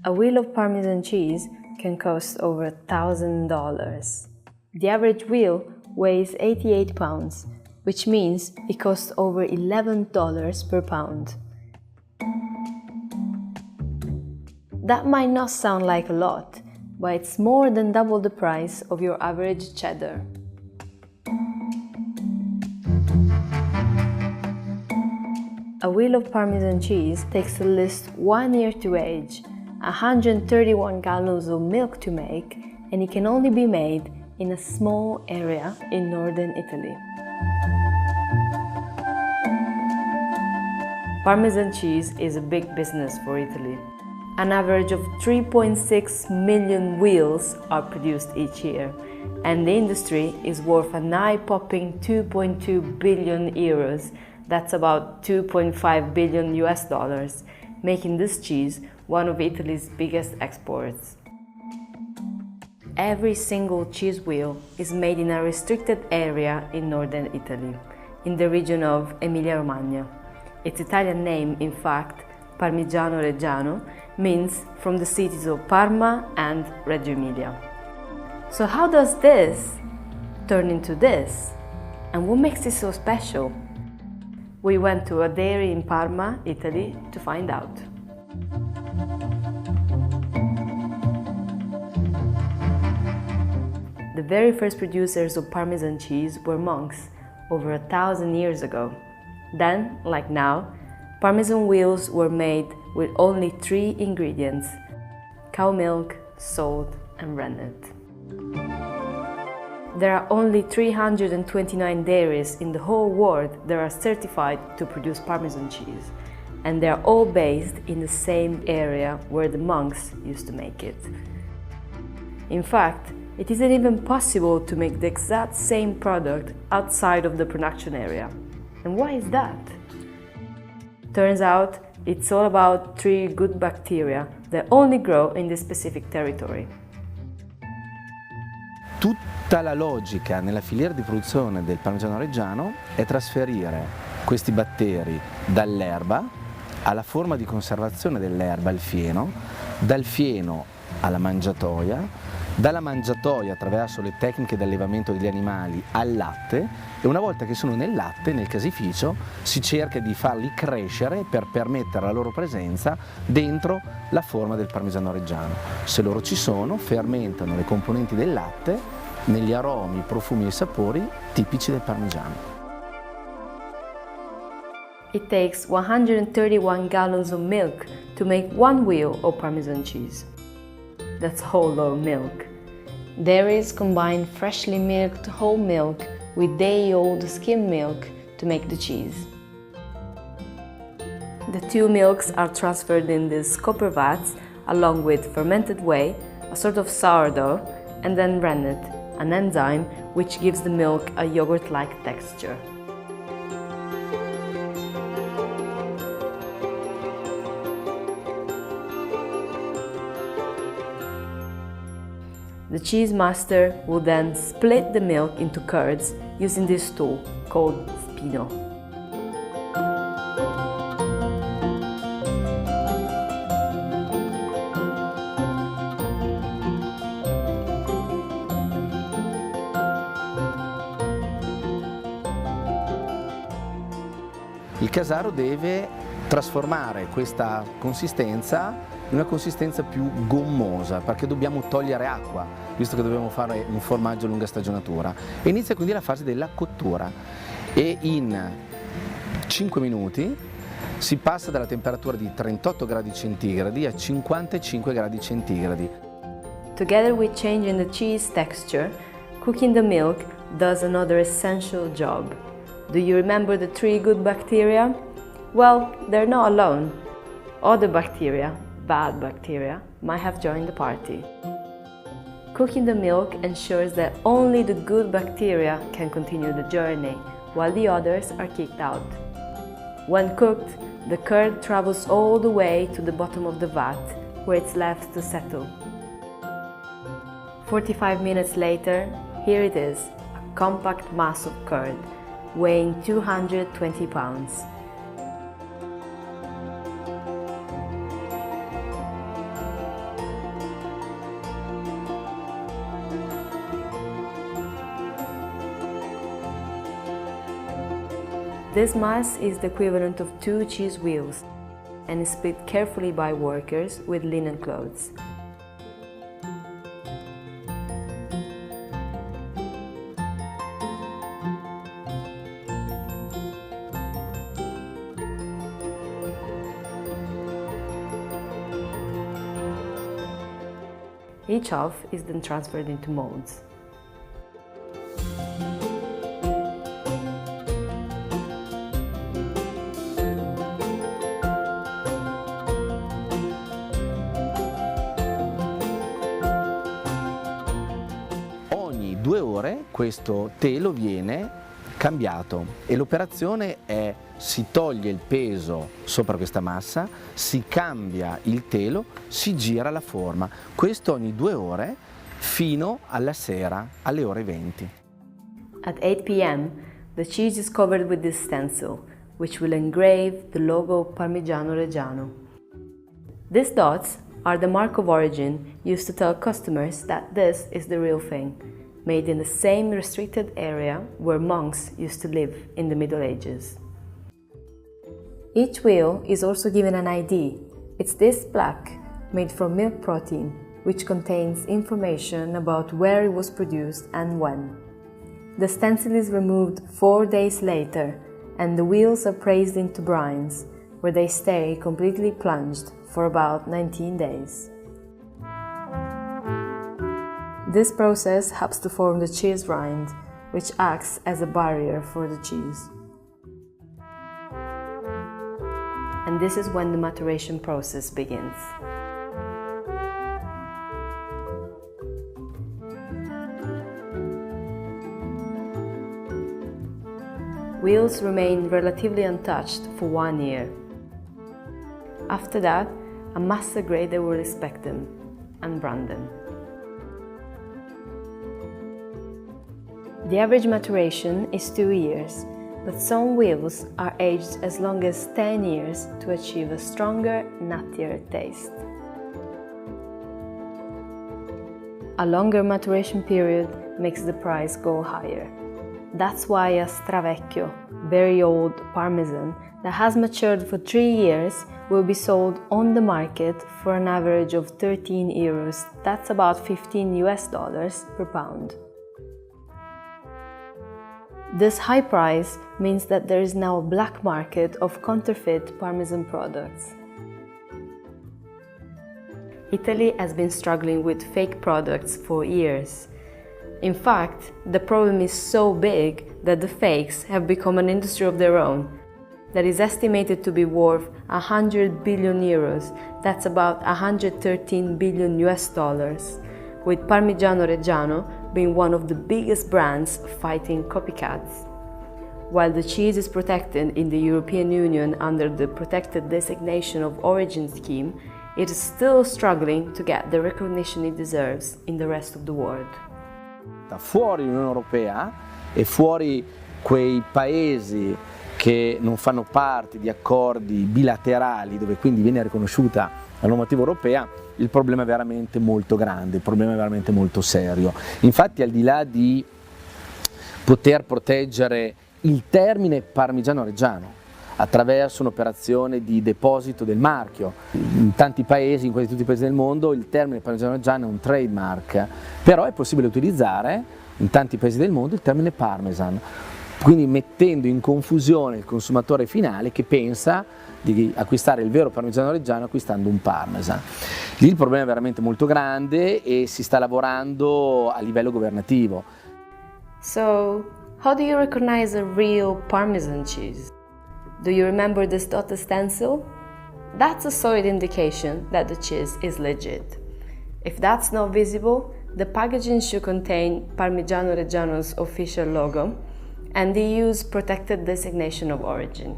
A wheel of Parmesan cheese can cost over $1,000. The average wheel weighs 88 pounds, which means it costs over $11 per pound. That might not sound like a lot, but it's more than double the price of your average cheddar. A wheel of Parmesan cheese takes at least 1 year to age, 131 gallons of milk to make, and it can only be made in a small area in northern Italy. Parmesan cheese is a big business for Italy. An average of 3.6 million wheels are produced each year, and the industry is worth an eye-popping 2.2 billion euros, that's about 2.5 billion US dollars, making this cheese one of Italy's biggest exports. Every single cheese wheel is made in a restricted area in northern Italy, in the region of Emilia-Romagna. Its Italian name, in fact, Parmigianoreggiano, means from the cities of Parma and Reggio Emilia. So how does this turn into this? And what makes it so special? We went to a dairy in Parma, Italy, to find out. The very first producers of Parmesan cheese were monks over 1,000 years ago. Then, like now, Parmesan wheels were made with only 3 ingredients: cow milk, salt, and rennet. There are only 329 dairies in the whole world that are certified to produce Parmesan cheese, and they are all based in the same area where the monks used to make it. In fact, it isn't even possible to make the exact same product outside of the production area. And why is that? Turns out, it's all about 3 good bacteria that only grow in this specific territory. Tutta la logica nella filiera di produzione del Parmigiano-Reggiano è trasferire questi batteri dall'erba alla forma di conservazione dell'erba, il fieno, dal fieno alla mangiatoia, dalla mangiatoia attraverso le tecniche di allevamento degli animali al latte, e una volta che sono nel latte, nel casificio, si cerca di farli crescere per permettere la loro presenza dentro la forma del Parmigiano-Reggiano. Se loro ci sono, fermentano le componenti del latte negli aromi, profumi e sapori tipici del Parmigiano. It takes 131 gallons of milk to make 1 wheel of Parmesan cheese. That's whole low milk. Dairies combine freshly milked whole milk with day-old skim milk to make the cheese. The 2 milks are transferred in these copper vats along with fermented whey, a sort of sourdough, and then rennet, an enzyme which gives the milk a yogurt-like texture. The cheese master will then split the milk into curds using this tool called spino. Il casaro deve trasformare questa consistenza in una consistenza più gommosa, perché dobbiamo togliere acqua, visto che dobbiamo fare un formaggio a lunga stagionatura. E inizia quindi la fase della cottura, e in 5 minuti si passa dalla temperatura di 38 gradi centigradi a 55 gradi centigradi. Together with changing the cheese texture, cooking the milk does another essential job. Do you remember the 3 good bacteria? Well, they're not alone. Other bacteria, bad bacteria, might have joined the party. Cooking the milk ensures that only the good bacteria can continue the journey, while the others are kicked out. When cooked, the curd travels all the way to the bottom of the vat, where it's left to settle. 45 minutes later, here it is, a compact mass of curd, weighing 220 pounds. This mass is the equivalent of 2 cheese wheels and is split carefully by workers with linen clothes. Each half is then transferred into molds. Ogni 2 ore questo telo viene cambiato e l'operazione è: si toglie il peso sopra questa massa, si cambia il telo, si gira la forma. Questo ogni 2 ore fino alla sera, alle ore 20. At 8 p.m., the cheese is covered with this stencil, which will engrave the logo Parmigianoreggiano. These dots are the mark of origin used to tell customers that this is the real thing, made in the same restricted area where monks used to live in the Middle Ages. Each wheel is also given an ID. It's this plaque, made from milk protein, which contains information about where it was produced and when. The stencil is removed 4 days later, and the wheels are pressed into brines, where they stay completely plunged for about 19 days. This process helps to form the cheese rind, which acts as a barrier for the cheese. And this is when the maturation process begins. Wheels remain relatively untouched for 1 year. After that, a master grader will inspect them and brand them. The average maturation is 2 years, but some wheels are aged as long as 10 years to achieve a stronger, nuttier taste. A longer maturation period makes the price go higher. That's why a 𝗨𝗏𝗏𝗀𝗏, very old Parmesan, that has matured for 3 years will be sold on the market for an average of 13 euros. That's about $15 per pound. This high price means that there is now a black market of counterfeit Parmesan products. Italy has been struggling with fake products for years. In fact, the problem is so big that the fakes have become an industry of their own that is estimated to be worth 100 billion euros, that's about $113 billion, with Parmigianoreggiano being one of the biggest brands fighting copycats. While the cheese is protected in the European Union under the Protected Designation of Origin scheme, it is still struggling to get the recognition it deserves in the rest of the world. Fuori l'Unione Europea e fuori quei paesi che non fanno parte di accordi bilaterali dove quindi viene riconosciuta la normativa europea, il problema è veramente molto grande, il problema è veramente molto serio. Infatti, al di là di poter proteggere il termine Parmigiano-Reggiano attraverso un'operazione di deposito del marchio, in tanti paesi, in quasi tutti i paesi del mondo, il termine Parmigiano-Reggiano è un trademark, però è possibile utilizzare in tanti paesi del mondo il termine Parmesan, quindi mettendo in confusione il consumatore finale che pensa di acquistare il vero Parmigiano-Reggiano acquistando un Parmesan. Lì il problema è veramente molto grande e si sta lavorando a livello governativo. So, how do you recognize a real Parmesan cheese? Do you remember this dotted stencil? That's a solid indication that the cheese is legit. If that's not visible, the packaging should contain Parmigiano-Reggiano's official logo and the EU's Protected Designation of Origin.